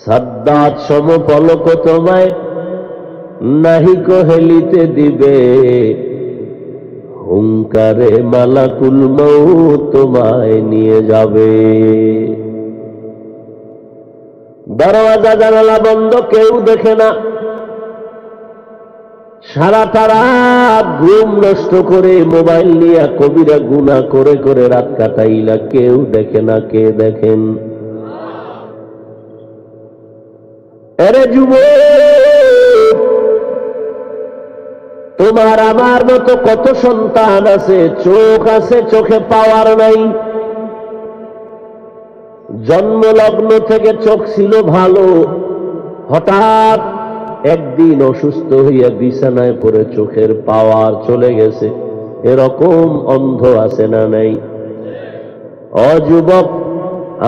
সাদ্দাত সম পলক তোমায় নাহিক হেলিতে দিবে, হুঙ্কারে মালাকুল মউত তোমায় নিয়ে যাবে। দরওয়াজা জানালা বন্ধ, কেউ দেখে না। সারাটা রাত ঘুম নষ্ট করে মোবাইল নিয়ে কবিরা গুনাহ করে করে রাত কাটাইলা, কেউ দেখে না। কে দেখেন? আরে যুবক, তোমার আমার মতো কত সন্তান আছে, চোখ আছে, চোখে পাওয়ার নাই। জন্মলগ্ন থেকে চোখ ছিল ভালো, হঠাৎ একদিন অসুস্থ হইয়া বিছানায় পড়ে চোখের পাওয়ার চলে গেছে। এরকম অন্ধ আছে না নাই? যুবক,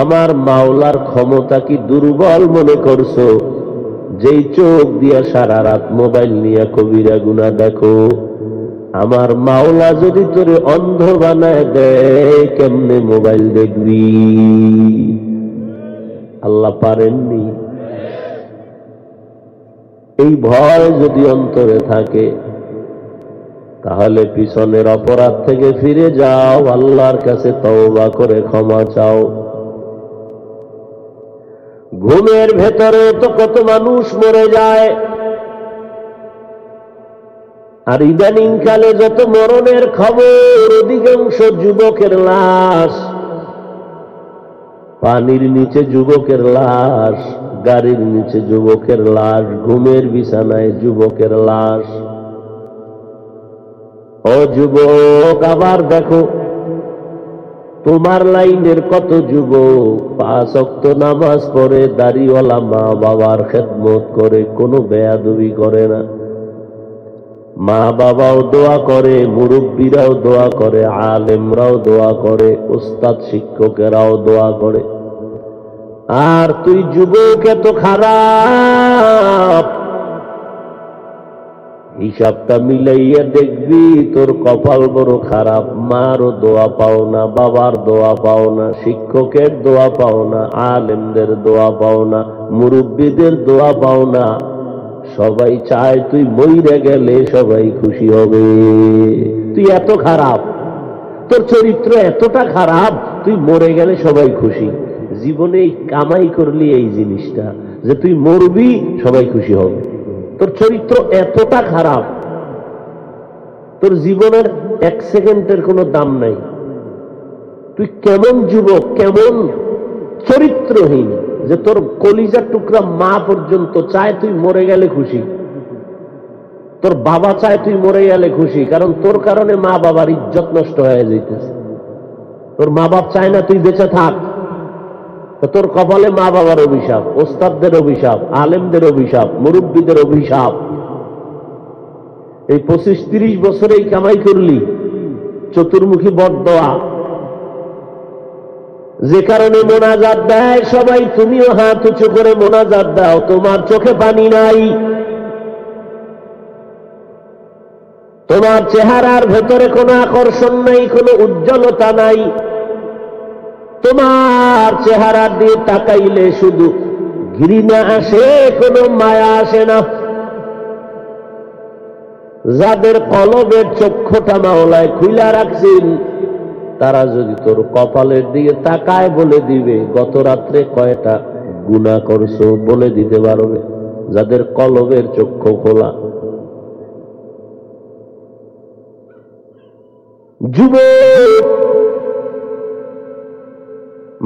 আমার মাওলার ক্ষমতা কি দুর্বল মনে করছো? যেই চোখ দিয়া সারা রাত মোবাইল নিয়ে কবিরা গুনাহ দেখো, আমার মাওলা যদি তোরে অন্ধ বানায় দেয়, কেমনে মোবাইল দেখবি? আল্লাহ পারেননি? এই ভয় যদি অন্তরে থাকে, তাহলে পিছনের অপরাধ থেকে ফিরে যাও, আল্লাহর কাছে তওবা করে ক্ষমা চাও। ঘুমের ভেতরে তো কত মানুষ মরে যায়, আর ইদানিং কালে যত মরণের খবর, অধিকাংশ যুবকের লাশ। পানির নিচে যুবকের লাশ, গাড়ির নিচে যুবকের লাশ, ঘুমের বিছানায় যুবকের লাশ। ও যুবক, আবার দেখো তোমার লাইনের কত যুবক 5 ওয়াক্ত নামাজ পড়ে, দাড়িওয়ালা মা বাবার খেদমত করে, কোনো বেয়াদবি করে না। মা বাবাও দোয়া করে, মুরব্বীরাও দোয়া করে, আলেমরাও দোয়া করে, উস্তাদ শিক্ষকেরাও দোয়া করে। আর তুই যুবক এত খারাপ, হিসাবটা মিলাইয়া দেখবি তোর কপাল বড় খারাপ। মারও দোয়া পাও না, বাবার দোয়া পাও না, শিক্ষকের দোয়া পাও না, আলেমদের দোয়া পাও না, মুরব্বীদের দোয়া পাও না। সবাই চায় তুই মইরে গেলে সবাই খুশি হবে। তুই এত খারাপ, তোর চরিত্র এতটা খারাপ, তুই মরে গেলে সবাই খুশি। জীবনে কামাই করলি এই জিনিসটা যে তুই মরবি, সবাই খুশি হবে। তোর চরিত্র এতটা খারাপ, তোর জীবনের 1 সেকেন্ডের কোনো দাম নাই। তুই কেমন যুবক, কেমন চরিত্রহীন যে তোর কলিজার টুকরা মা পর্যন্ত চায় তুই মরে গেলে খুশি। তোর বাবা চায় তুই মরে গেলে খুশি, কারণ তোর কারণে মা বাবার ইজ্জত নষ্ট হয়ে যাইতেছে। তোর মা বাপ চায় না তুই বেঁচে থাক। তোর কপালে মা বাবার অভিশাপ, ওস্তাদদের অভিশাপ, আলেমদের অভিশাপ, মুরব্বীদের অভিশাপ। এই 25-30 বছরেই কামাই করলি, চতুর্মুখী বদদোয়া। যে কারণে মোনাজাত দেয় সবাই, তুমিও হাত উঁচু করে মোনাজাত দাও। তোমার চোখে পানি নাই, তোমার চেহারার ভেতরে কোনো আকর্ষণ নাই, কোনো উজ্জ্বলতা নাই। তোমার চেহারা দিয়ে তাকাইলে শুধু ঘৃণা আসে, কোনো মায়া আসে না। যাদের কলবের চক্ষুটা মাওলায় খুইলা রাখছেন, তারা যদি তোর কপালের দিকে তাকায় বলে দিবে গত রাত্রে কয়টা গুনাহ করছো, বলে দিতে পারবে। যাদের কলবের চক্ষু খোলা। যুবক,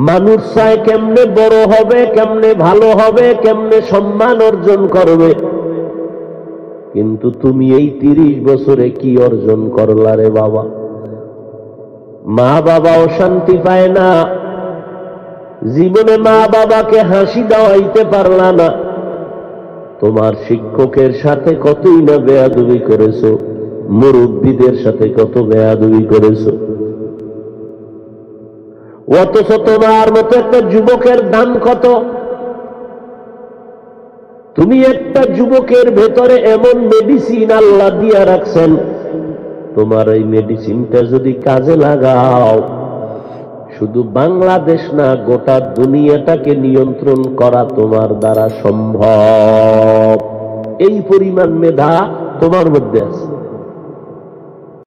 মানুষ চায় কেমনে বড় হবে, কেমনে ভালো হবে, কেমনে সম্মান অর্জন করবে। কিন্তু তুমি এই 30 বছরে কি অর্জন করলা রে বাবা? মা বাবাও শান্তি পায় না, জীবনে মা বাবাকে হাসি দেওয়াইতে পারলা না। তোমার শিক্ষকের সাথে কতই না বেয়াদবি করেছো, মুরব্বীদের সাথে কত বেয়াদবি করেছো। অথচ তোমার মতো একটা যুবকের দাম কত? তুমি একটা যুবকের ভেতরে এমন মেডিসিন আল্লাহ দিয়া রাখছেন, তোমার এই মেডিসিনটা যদি কাজে লাগাও, শুধু বাংলাদেশ না, গোটা দুনিয়াটাকে নিয়ন্ত্রণ করা তোমার দ্বারা সম্ভব। এই পরিমাণ মেধা তোমার মধ্যে আছে।